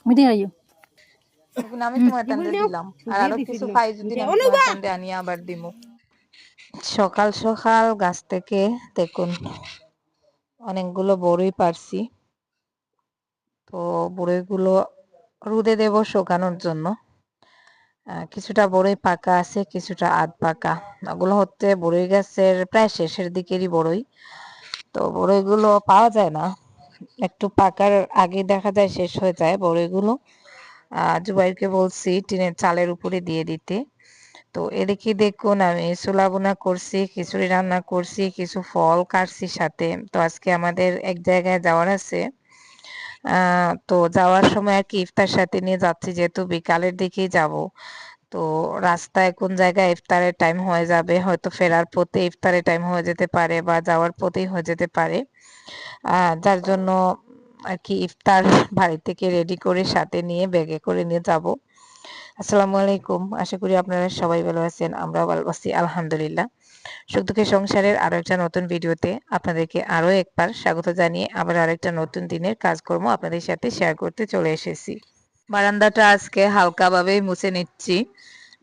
Meeting আইও এখন আমি তোমার টান্ডে দিলাম আর আরো কিছু পাই যদি আমি তোমার টান্ডে আনিয়ে আবার দিমু। সকাল সকাল গাছ থেকে দেখুন অনেকগুলো বড়ই পারছি। তো বড়ইগুলো রোদে দেব শুকানোর জন্য। কিছুটা বড়ই পাকা আছে, কিছুটা আধ পাকা। ওগুলো হচ্ছে বড়ই গাছের প্রায় শেষের দিকেরই বড়ই। তো বড়ইগুলো পাওয়া যায় না, একটু পাকার আগে দেখা যায় শেষ হয়ে যায় বড়ইগুলো। জুবাইরকে বলছি টিনের চালের উপরে দিয়ে দিতে। তো এদিকে দেখুন আমি ছোলা ভুনা করছি, খিচুড়ি রান্না করছি, কিছু ফল কাটছি সাথে। তো আজকে আমাদের এক জায়গায় যাওয়ার আছে। তো যাওয়ার সময় আর কি ইফতার সাথে নিয়ে যাচ্ছি, যেহেতু বিকালের দিকেই যাব। তো রাস্তায় কোন জায়গায় ইফতারের টাইম হয়ে যাবে, হয়তো ফেরার পথে ইফতারের টাইম হয়ে যেতে পারে বা যাওয়ার পথেই হয়ে যেতে পারে। যার জন্য আর কি ইফতার বাড়ি থেকে রেডি করে সাথে নিয়ে ব্যাগে করে নিয়ে যাব। আসসালামু আলাইকুম, আশা করি আপনারা সবাই ভালো আছেন, আমরাও ভালো আছি আলহামদুলিল্লাহ। সুখ দুঃখের সংসারের আরো একটা নতুন ভিডিওতে আপনাদেরকে আরো একবার স্বাগত জানিয়ে আবার আরেকটা নতুন দিনের কাজকর্ম আপনাদের সাথে শেয়ার করতে চলে এসেছি। বারান্দাটা আজকে হালকাভাবেই মুছে নিচ্ছি।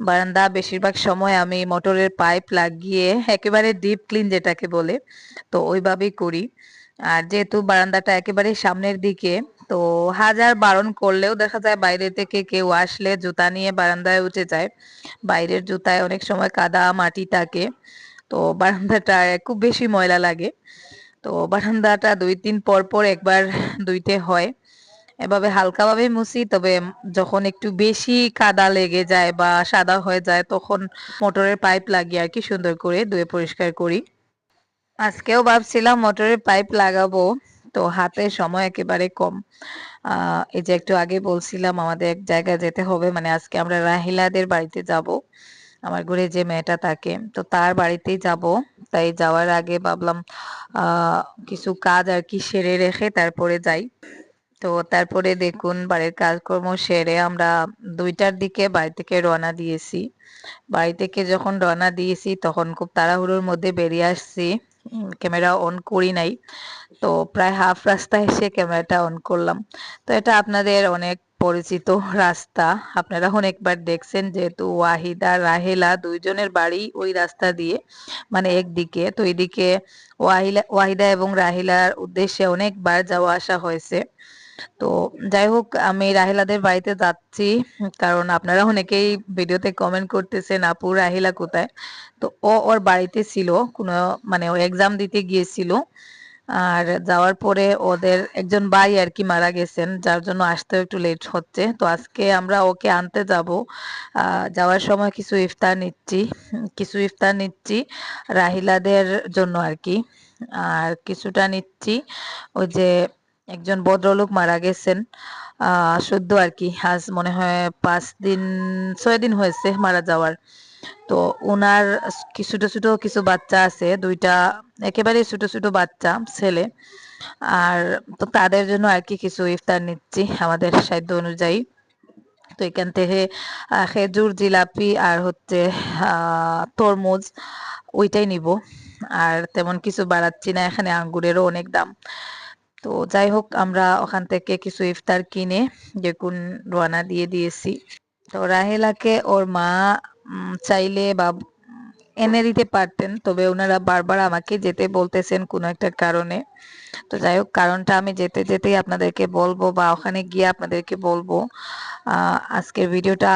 বারান্দা বেশিরভাগ সময় আমি মোটরের পাইপ লাগিয়ে একেবারে ডিপ ক্লিন যেটাকে বলে, তো ওইভাবেই করি। আর যেহেতু বারান্দাটা একেবারে সামনের দিকে, তো হাজার বারণ করলেও দেখা যায় বাইরে থেকে কেউ আসলে জুতা নিয়ে বারান্দায় উঠে যায়। বাইরের জুতায় অনেক সময় কাদা মাটি থাকে, তো বারান্দাটা খুব বেশি ময়লা লাগে। তো বারান্দাটা ২-৩ পর পর একবার ধুইতে হয়। এভাবে হালকাভাবে মুছি, তবে যখন একটু বেশি কাদা লেগে যায় বা সাদা হয়ে যায় তখন মোটরের পাইপ লাগিয়ে আর কি সুন্দর করে ধুয়ে পরিষ্কার করি। আজকেও ভাবছিলাম মোটরের পাইপ লাগাবো, তো হাতে সময় একেবারে কম। এই যে একটু আগে বলছিলাম আমাদের এক জায়গায় যেতে হবে, মানে আজকে আমরা রাহিলাদের বাড়িতে যাব। আমার ঘরে যে মেয়েটা থাকে, তো তার বাড়িতেই যাব। তাই যাওয়ার আগে ভাবলাম কিছু কাজ আর কি সেরে রেখে তারপরে যাই। তো তারপরে দেখুন বাড়ির কাজকর্ম সেরে আমরা ২টার দিকে বাড়ি থেকে রওনা দিয়েছি। বাড়ি থেকে যখন রওনা দিয়েছি তখন খুব তাড়াহুড়োর মধ্যে বেরিয়ে আসছি, ক্যামেরা অন করি নাই। তো প্রায় হাফ রাস্তায় এসে ক্যামেরাটা অন করলাম। তো এটা আপনাদের অনেক পরিচিত রাস্তা, আপনারা অনেকবার দেখছেন, যেহেতু ওয়াহিদা রাহেলা দুইজনের বাড়ি ওই রাস্তা দিয়ে, মানে একদিকে। তো এদিকে ওয়াহিদা এবং রাহিলার উদ্দেশ্যে অনেকবার যাওয়া আসা হয়েছে। তো যাই হোক, আমি রাহিলাদের বাড়িতে যাচ্ছি কারণ আপনারা অনেকেই ভিডিওতে কমেন্ট করতেছেন আপু রাহিলা কোথায়। তো ওর বাড়িতে ছিল, কোনো মানে ও এক্সাম দিতে গিয়েছিল। আর যাওয়ার পরে ওদের একজন ভাই আর কি মারা গেছেন, যার জন্য আসতেও একটু লেট হচ্ছে। তো আজকে আমরা ওকে আনতে যাব। যাওয়ার সময় কিছু ইফতার নিচ্ছি রাহিলাদের জন্য আর কি। আর কিছুটা নিচ্ছি ওই যে একজন ভদ্রলোক মারা গেছেন সদ্য আর কি, আজ মনে হয় 5-6 দিন হয়েছে মারা যাওয়ার। তো ওনার ছোট ছোট কিছু বাচ্চা আছে, 2টা একেবারে ছোট ছোট বাচ্চা ছেলে। আর তো তাদের জন্য আর কি কিছু ইফতার নিচ্ছি আমাদের সাধ্য অনুযায়ী। তো এখান থেকে খেজুর জিলাপি আর হচ্ছে তরমুজ ওইটাই নিব। আর তেমন কিছু বাড়াচ্ছি না, এখানে আঙ্গুরেরও অনেক দাম। তো যাই হোক, আমরা ওখান থেকে কিছু ইফতার কিনে দেখুন রওনা দিয়ে দিয়েছি। তো রাহেলাকে ওর মা চাইলে বা এনে দিতে পারতেন, তবে ওনারা বারবার আমাকে যেতে বলতেছেন কোনো একটা কারণে। তো যাই হোক, কারণটা আমি যেতে যেতেই আপনাদেরকে বলবো বা ওখানে গিয়ে আপনাদেরকে বলবো। আজকের ভিডিওটা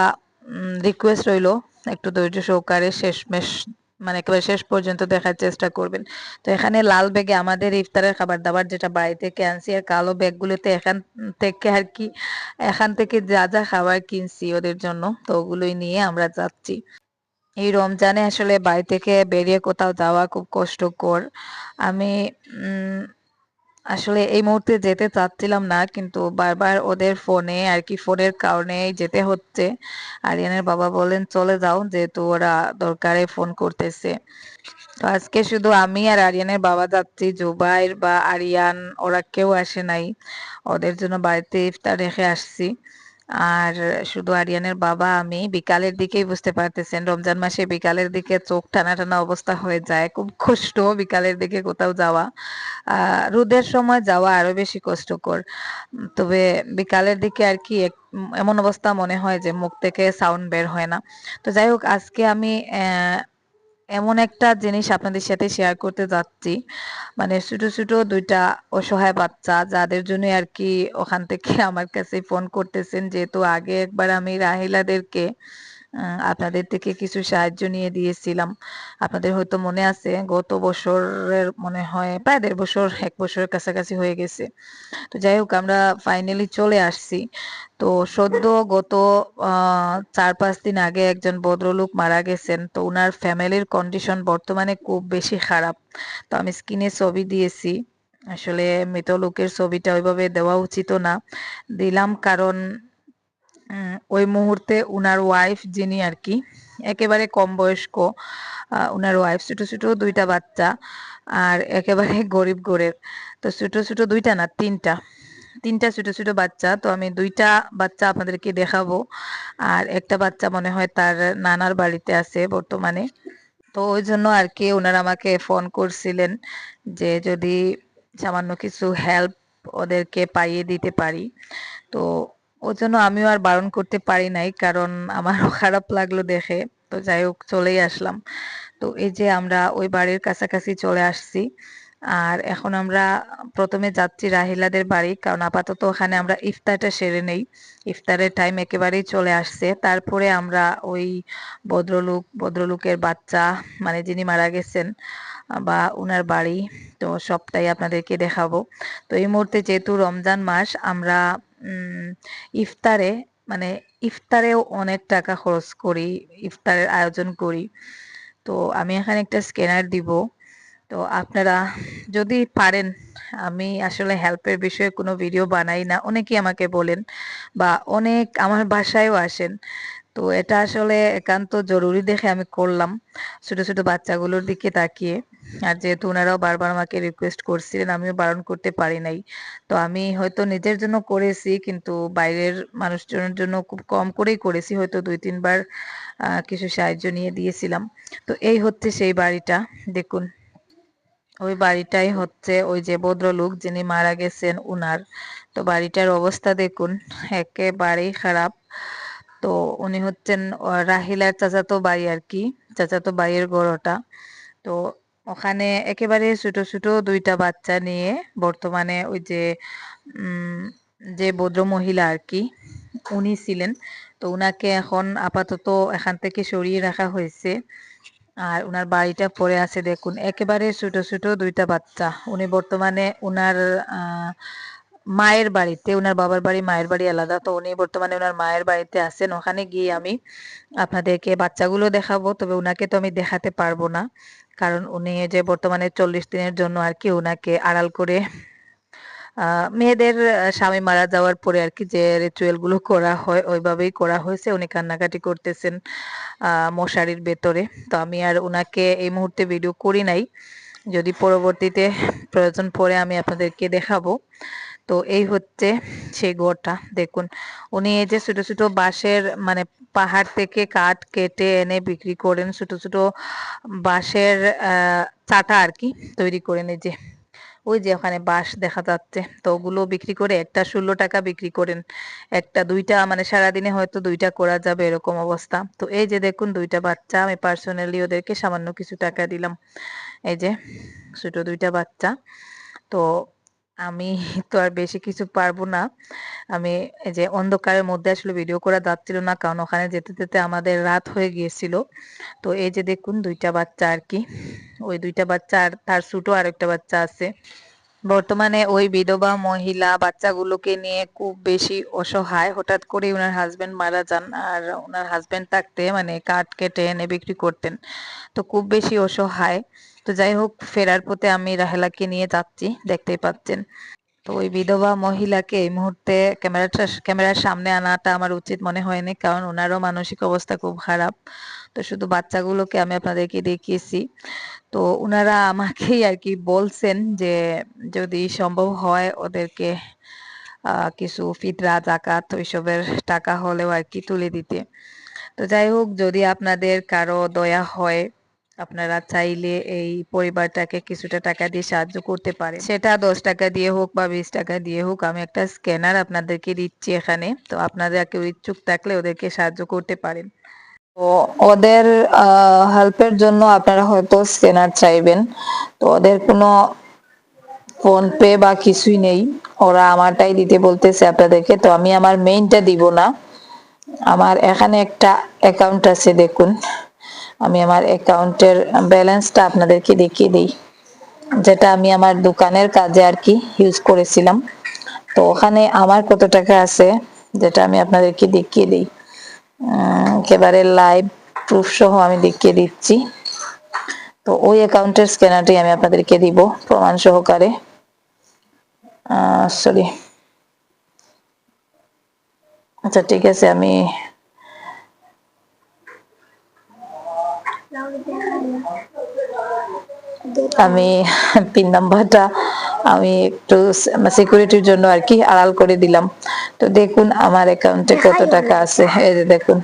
রিকোয়েস্ট রইলো একটু ধৈর্য সহকারে শেষমেশ, মানে একেবারে শেষ পর্যন্ত দেখার চেষ্টা করবেন। তো এখানে লাল ব্যাগে আমাদের ইফতারের খাবার দাবার যেটা বাড়ি থেকে আনছি, আর কালো ব্যাগগুলোতে এখান থেকে যা যা খাবার কিনছি ওদের জন্য, তো ওগুলোই নিয়ে আমরা যাচ্ছি। এই রমজানে আসলে বাড়ি থেকে বেরিয়ে কোথাও যাওয়া খুব কষ্টকর। আমি আসলে এই মুহূর্তে যেতে চাচ্ছিলাম না, কিন্তু বারবার ওদের ফোনে আর কি, ফোনের কারণে যেতে হচ্ছে। আরিয়ানের বাবা বলেন চলে যাও, যেহেতু ওরা দরকারে ফোন করতেছে। তো আজকে শুধু আমি আর আরিয়ানের বাবা যাচ্ছি, জুবাইর বা আরিয়ান ওরা কেউ আসে নাই। ওদের জন্য বাড়িতে ইফতার রেখে আসছি। আর শুধু আরিয়ানের বাবা আমি বিকালের দিকেই বুঝতে পারতেছেন রমজান মাসে বিকালের দিকে চোখ টানা টানা অবস্থা হয়ে যায়, খুব কষ্ট বিকালের দিকে কোথাও যাওয়া। রোদের সময় যাওয়া আরো বেশি কষ্টকর। তবে বিকালের দিকে আর কি এমন অবস্থা মনে হয় যে মুখ থেকে সাউন্ড বের হয় না। তো যাই হোক আজকে আমি এমন একটা জিনিস আপনাদের সাথে শেয়ার করতে যাচ্ছি, মানে ছোট ছোট দুইটা অসহায় বাচ্চা যাদের জন্য আর কি ওখান থেকে আমার কাছে ফোন করতেছেন, যেহেতু আগে একবার আমি রাহিলাদেরকে আপনাদের থেকে কিছু সাহায্য নিয়ে দিয়েছিলাম। আপনাদের হয়তো মনে আছে গত বছরের মনে হয় প্রায় ১.৫ বছর ১ বছরের কাছাকাছি হয়ে গেছে। তো যাই হোক আমরা ফাইনালি চলে আসছি। তো সদ্য গত ৪-৫ দিন আগে একজন ভদ্রলোক মারা গেছেন। তো উনার ফ্যামিলির কন্ডিশন বর্তমানে খুব বেশি খারাপ। তো আমি স্ক্রিনে ছবি দিয়েছি। আসলে মৃত লোকের ছবিটা ওইভাবে দেওয়া উচিত না, দিলাম কারণ ওই মুহূর্তে উনার ওয়াইফ যিনি আর কি একেবারে কম বয়স্ক, উনার ওয়াইফ ছোট ছোট দুইটা বাচ্চা আর একেবারে গরিব ঘরের। তো ছোট ছোট দুইটা না তিনটা ছোট ছোট বাচ্চা। তো আমি দুইটা বাচ্চা আপনাদেরকে দেখাবো আর একটা বাচ্চা মনে হয় তার নানার বাড়িতে আছে বর্তমানে। তো ওই জন্য আর কি ওনারা আমাকে ফোন করছিলেন যে যদি সামান্য কিছু হেল্প ওদেরকে পাইয়ে দিতে পারি। তো ওর জন্য আমিও আর বারণ করতে পারি নাই, কারণ আমারও খারাপ লাগলো দেখে। তো যাই হোক চলেই আসলাম। তো এই যে আমরা ওই বাড়ির কাছাকাছি চলে আসছি। আর এখন আমরা প্রথমে যাচ্ছি রাহিলাদের বাড়ি, কারণ আপাতত ওখানে আমরা ইফতারটা সেরে নেই। ইফতারের টাইম একেবারেই চলে আসছে। তারপরে আমরা ওই ভদ্রলোকের বাচ্চা মানে যিনি মারা গেছেন বা উনার বাড়ি, তো সবটাই আপনাদেরকে দেখাবো। তো এই মুহূর্তে যেহেতু রমজান মাস আমরা ইফতারে মানে ইফতারেও অনেক টাকা খরচ করি, ইফতারের আয়োজন করি। তো আমি এখানে একটা স্ক্যানার দিব। তো আপনারা যদি পারেন, আমি আসলে হেল্পের বিষয়ে কোনো ভিডিও বানাই না, অনেকেই আমাকে বলেন বা অনেক আমার বাসায়ও আসেন। তো এটা আসলে একান্ত জরুরি দেখে আমি করলাম ছোট ছোট বাচ্চাগুলোর দিকে তাকিয়ে। আর যেহেতু ওনারাও বারবার আমাকে রিকোয়েস্ট করছিলেন, আমিও বারণ করতে পারি নাই। তো আমি হয়তো নিজের জন্য করেছি, কিন্তু বাইরের মানুষজনের জন্য খুব কম করেই করেছি, হয়তো ২-৩ বার কিছু সাহায্য নিয়ে দিয়েছিলাম। তো এই হচ্ছে সেই বাড়িটা, দেখুন ওই বাড়িটাই হচ্ছে ওই যে ভদ্রলোক যিনি মারা গেছেন উনার। তো বাড়িটার অবস্থা দেখুন একেবারেই খারাপ। তো উনি হচ্ছেন রাহিলার চাচাতো ভাই আর কি, চাচাতো ভাইয়ের ঘর ওটা। তো ওখানে একেবারে ছোট ছোট দুইটা বাচ্চা নিয়ে বর্তমানে ওই যে উম যে ভদ্র মহিলা আর কি উনি ছিলেন। তো উনাকে এখন আপাতত এখান থেকে সরিয়ে রাখা হয়েছে। আর উনার বাড়িটা পড়ে আছে দেখুন, একেবারে ছোট ছোট দুইটা বাচ্চা। উনি বর্তমানে উনার মায়ের বাড়িতে, উনার বাবার বাড়ি মায়ের বাড়ি আলাদা, তো উনি বর্তমানে উনার মায়ের বাড়িতে আছেন। ওখানে গিয়ে আমি আপনাদেরকে বাচ্চাগুলো দেখাবো, তবে উনাকে তো আমি দেখাতে পারবো না, কারণ উনি যে বর্তমানে ৪০ দিনের জন্য আর কি উনাকে আড়াল করে মেয়েদের স্বামী মারা যাওয়ার পরে আর কি যে রিচুয়াল গুলো করা হয় ওইভাবেই করা হয়েছে। উনি কান্নাকাটি করতেছেন মশারির ভেতরে। তো আমি আর উনাকে এই মুহূর্তে ভিডিও করি নাই, যদি পরবর্তীতে প্রয়োজন পড়ে আমি আপনাদেরকে দেখাবো। তো এই হচ্ছে সেই ঘরটা দেখুন। উনি এই যে ছোট ছোট বাঁশের মানে পাহাড় থেকে কাঠ কেটে এনে বিক্রি করেন, ছোট ছোট বাঁশের চাটা আর কি তৈরি করেন। এই যে ওই যে ওখানে বাঁশ দেখা যাচ্ছে, তো ওগুলো বিক্রি করে একটা ১৬ টাকা বিক্রি করেন। একটা দুইটা মানে সারাদিনে হয়তো দুইটা করা যাবে এরকম অবস্থা। তো এই যে দেখুন দুইটা বাচ্চা, আমি পার্সোনালি ওদেরকে সামান্য কিছু টাকা দিলাম। এই যে ছোট দুইটা বাচ্চা। তো আমি তো আর বেশি কিছু পারবো না। আমি এই যে অন্ধকারের মধ্যে আসলে ভিডিও করা যাচ্ছিল না, কারণ ওখানে যেতে যেতে আমাদের রাত হয়ে গিয়েছিল। তো এই যে দেখুন দুইটা বাচ্চা আর কি, ওই দুইটা বাচ্চা আর তার ছোট আরেকটা বাচ্চা আছে। বর্তমানে ওই বিধবা মহিলা বাচ্চাগুলোকে নিয়ে খুব বেশি অসহায়। হঠাৎ করে উনার হাজবেন্ড মারা যান, আর উনার হাজবেন্ড থাকতে মানে কাঠ কেটে এনে বিক্রি করতেন। তো খুব বেশি অসহায়। তো যাই হোক ফেরার পথে আমি রাহেলাকে নিয়ে যাচ্ছি, দেখতেই পাচ্ছেন। তো ওই বিধবা মহিলাকে এই মুহূর্তে ক্যামেরার সামনে আনাটা আমার উচিত মনে হয়নি, কারণ ওনারও মানসিক অবস্থা খুব খারাপ। তো শুধু বাচ্চাগুলোকে আমি আপনাদেরকে দেখিয়েছি। তো উনারা আমাকেই আর কি বলছেন যে যদি সম্ভব হয় ওদেরকে কিছু ফিতরা জাকাত ওইসবের টাকা হলেও আর কি তুলে দিতে। তো যাই হোক, যদি আপনাদের কারো দয়া হয়, আপনারা চাইলে এই পরিবারটাকে কিছুটা টাকা দিয়ে সাহায্য করতে পারেন। সেটা 10 টাকা দিয়ে হোক বা 20 টাকা দিয়ে হোক। আমি একটা স্ক্যানার আপনাদেরকে দিচ্ছি এখানে। তো আপনারা কেউ ইচ্ছুক থাকলে ওদেরকে সাহায্য করতে পারেন। তো ওদের হেল্পের জন্য আপনারা হয়তো স্ক্যানার চাইবেন। তো ওদের কোনো ফোন পে বা কিছুই নেই, ওরা আমারটাই দিতে বলতেছে আপনাদেরকে। তো আমি আমার মেইনটা দিব না, আমার এখানে একটা অ্যাকাউন্ট আছে, দেখুন। আমি আমার অ্যাকাউন্টের ব্যালেন্সটা আপনাদেরকে দেখিয়ে দিই, যেটা আমি আমার দোকানের কাজে আর কি ইউজ করেছিলাম। তো ওখানে আমার কত টাকা আছে যেটা আমি আপনাদেরকে দেখিয়ে দিই, একেবারে লাইভ প্রুফ সহ আমি দেখিয়ে দিচ্ছি। তো ওই অ্যাকাউন্টের স্ক্যানারটি আমি আপনাদেরকে দিব প্রমাণ সহকারে। সরি, আচ্ছা ঠিক আছে, আমি পিন নাম্বারটা আমি একটু সিকিউরিটির জন্য আর কি আড়াল করে দিলাম। তো দেখুন আমার অ্যাকাউন্টে কত টাকা আছে, এই যে দেখুন।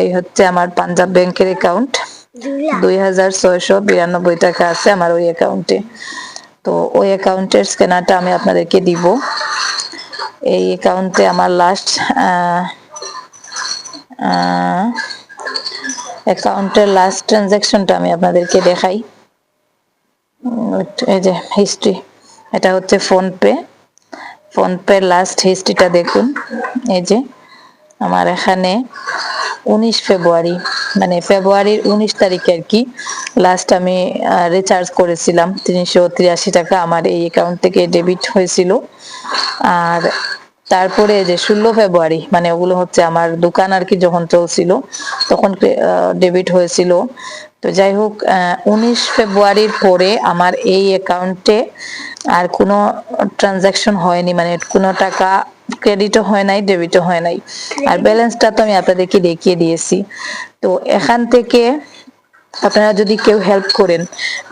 এই হচ্ছে আমার পাঞ্জাব ব্যাংকের অ্যাকাউন্ট, 2692 টাকা আছে আমার ওই অ্যাকাউন্টে। তো ওই অ্যাকাউন্টের স্ক্যানারটা আমি আপনাদেরকে দিব। এই অ্যাকাউন্টে আমার লাস্ট অ্যাকাউন্টের লাস্ট ট্রানজাকশনটা আমি আপনাদেরকে দেখাই। এই যে হিস্ট্রি, এটা হচ্ছে ফোনপে লাস্ট হিস্ট্রিটা দেখুন। এই যে আমার এখানে 19 ফেব্রুয়ারি, মানে ফেব্রুয়ারির 19 তারিখে আর কি লাস্ট আমি রিচার্জ করেছিলাম 383 টাকা আমার এই অ্যাকাউন্ট থেকে ডেবিট হয়েছিল। আর তারপরে যে 16 ফেব্রুয়ারি, মানে ওগুলো হচ্ছে আমার দোকান আর কি যখন চলছিল তখন ডেবিট হয়েছিল। তো যাই হোক, 19 ফেব্রুয়ারির পরে আমার এই অ্যাকাউন্টে আর কোনো ট্রানজাকশন হয়নি, মানে কোনো টাকা ক্রেডিটও হয় নাই, ডেবিটও হয় নাই। আর ব্যালেন্সটা তো আমি আপনাদেরকে দেখিয়ে দিয়েছি। তো এখান থেকে আপনারা যদি কেউ হেল্প করেন,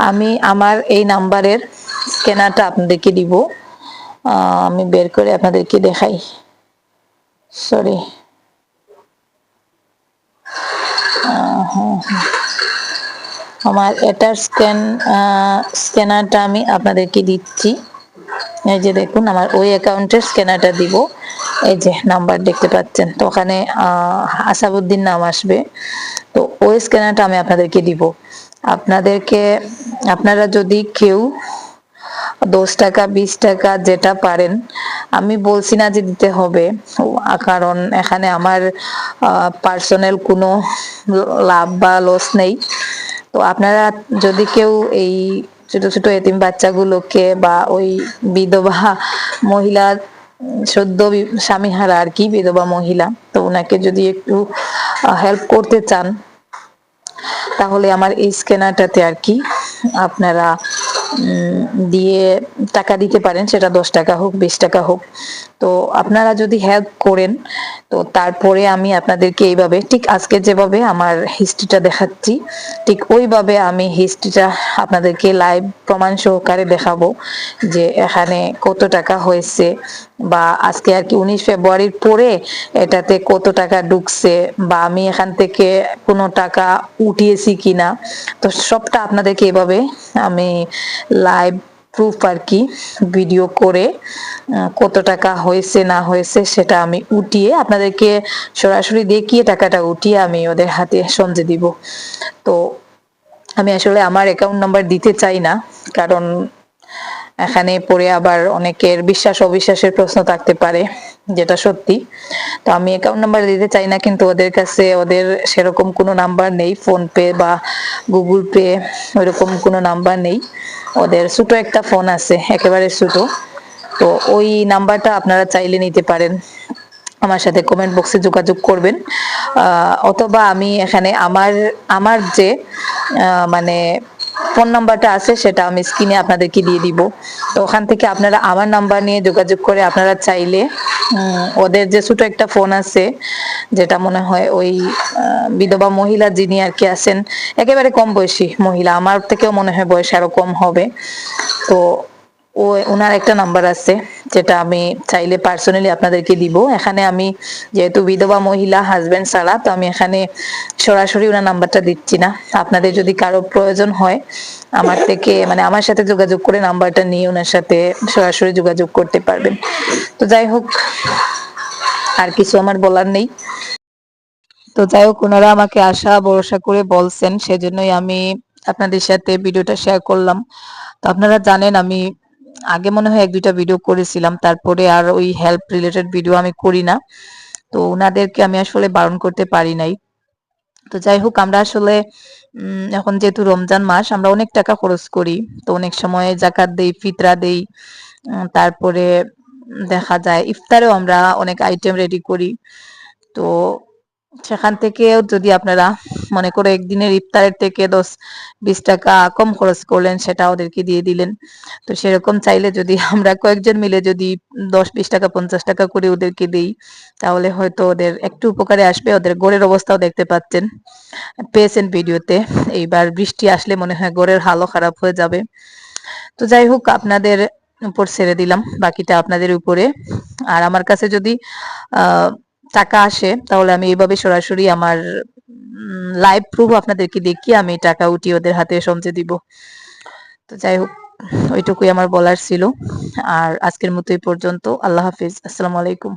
আমি আমার এই নাম্বারের স্ক্যানারটা আপনাদেরকে দিব। আমি বের করে আপনাদেরকে দেখাই, সরি। আমার এটার স্ক্যানারটা আমি আপনাদেরকে দিচ্ছি। এই যে দেখুন আমার ওই অ্যাকাউন্টের স্ক্যানারটা দিব। এই যে নাম্বার দেখতে পাচ্ছেন, তো ওখানে আসাবউদ্দিন নাম আসবে। তো ওই স্ক্যানারটা আমি আপনাদেরকে দিব। আপনারা যদি কেউ 10 টাকা 20 টাকা যেটা পারেন, আমি বলছি না যে দিতে হবে, কারণ এখানে আমার পার্সোনাল কোনো লাভ বা লস নেই। তো আপনারা যদি কেউ এই ছোট ছোট এতিম বাচ্চাগুলোকে বা ওই বিধবা মহিলা, সদ্য স্বামীহারা আর কি বিধবা মহিলা, তো ওনাকে যদি একটু হেল্প করতে চান, তাহলে আমার এই স্ক্যানারটাতে আর কি আপনারা দিয়ে টাকা দিতে পারেন, সেটা 10 টাকা হোক 20 টাকা হোক। তো আপনারা যদি হেল্প করেন, তো তারপরে আমি আপনাদেরকে এইভাবে ঠিক আজকে যেভাবে আমার হিস্ট্রিটা দেখাচ্ছি, ঠিক ওইভাবে আমি হিস্ট্রিটা আপনাদেরকে লাইভ প্রমাণ সহকারে দেখাবো যে এখানে কত টাকা হয়েছে, বা আজকে আর কি 19 ফেব্রুয়ারির পরে এটাতে কত টাকা ঢুকছে, বা আমি এখান থেকে কোনো টাকা উঠিয়েছি কিনা। তো সবটা আপনাদেরকে এভাবে আমি লাইভ প্রুফ আর কি ভিডিও করে কত টাকা হয়েছে না হয়েছে সেটা আমি উঠিয়ে আপনাদেরকে সরাসরি দেখিয়ে টাকাটা উঠিয়ে আমি ওদের হাতে সমঝে দিব। তো আমি আসলে আমার অ্যাকাউন্ট নাম্বার দিতে চাই না, কারণ এখানে পরে আবার অনেকের বিশ্বাস অবিশ্বাসের প্রশ্ন থাকতে পারে, যেটা সত্যি। তো আমি অ্যাকাউন্ট নাম্বার দিতে চাই না, কিন্তু ওদের কাছে ওদের সেরকম কোনো নাম্বার নেই, ফোন পে বা গুগল পে ওইরকম কোনো নাম্বার নেই। ওদের ছোট একটা ফোন আছে, একেবারে ছোট। তো ওই নাম্বারটা আপনারা চাইলে নিতে পারেন, আমার সাথে কমেন্ট বক্সে যোগাযোগ করবেন, অথবা আমি এখানে আমার যে মানে ফোন নাম্বারটা আছে সেটা আমি স্ক্রিনে আপনাদেরকে দিয়ে দিব। তো ওখান থেকে আপনারা আমার নাম্বার নিয়ে যোগাযোগ করে আপনারা চাইলে ওদের যে ছোট একটা ফোন আছে, যেটা মনে হয় ওই বিধবা মহিলা যিনি আর কি আছেন, একেবারে কম বয়সী মহিলা, আমার থেকেও মনে হয় বয়স আরো কম হবে। তো ওনার একটা নাম্বার আছে, যেটা আমি চাইলে পার্সোনালি আপনাদেরকে দিব। এখানে আমি যেহেতু বিধবা মহিলা, হাজবেন্ড ছাড়া, তো আমি এখানে সরাসরি ওনার নাম্বারটা দিচ্ছি না। আপনাদের যদি কারো প্রয়োজন হয় আমার থেকে, মানে আমার সাথে যোগাযোগ করে নাম্বারটা নিয়ে ওনার সাথে সরাসরি যোগাযোগ করতে পারবেন। তো যাই হোক, আর কিছু আমার বলার নেই। তো যাই হোক, ওনারা আমাকে আশা ভরসা করে বলছেন, সেজন্যই আমি আপনাদের সাথে ভিডিওটা শেয়ার করলাম। তো আপনারা জানেন আমি আগে মনে হয় 1-2টা ভিডিও করেছিলাম, তারপরে আর ওই হেল্প রিলেটেড ভিডিও আমি করি না। তো ওনাদেরকে আমি আসলে বারণ করতে পারি নাই। তো যাই হোক, আমরা আসলে এখন যেহেতু রমজান মাস, আমরা অনেক টাকা খরচ করি। তো অনেক সময় জাকাত দেই, ফিতরা দেই, তারপরে দেখা যায় ইফতারেও আমরা অনেক আইটেম রেডি করি। তো সেখান থেকেও যদি আপনারা মনে করো একদিনের ইফতারের থেকে 10-20 টাকা কম খরচ করলেন, সেটা ওদেরকে দিয়ে দিলেন। তো সেরকম চাইলে যদি আমরা কয়েকজন মিলে যদি 10-20 টাকা 50 টাকা করে ওদেরকে দিই, তাহলে হয়তো ওদের একটু উপকারে আসবে। ওদের ঘরের অবস্থাও দেখতে পেয়েছেন ভিডিওতে। এইবার বৃষ্টি আসলে মনে হয় ঘরের হালও খারাপ হয়ে যাবে। তো যাই হোক, আপনাদের উপর ছেড়ে দিলাম, বাকিটা আপনাদের উপরে। আর আমার কাছে যদি টাকা আসে, তাহলে আমি এইভাবে সরাসরি আমার লাইভ প্রুফ আপনাদেরকে দেখিয়ে আমি টাকা উঠিয়ে ওদের হাতে সমঝে দিব। তো যাই হোক, ওইটুকুই আমার বলার ছিল। আর আজকের মতো এই পর্যন্ত। আল্লাহ হাফিজ, আসসালামু আলাইকুম।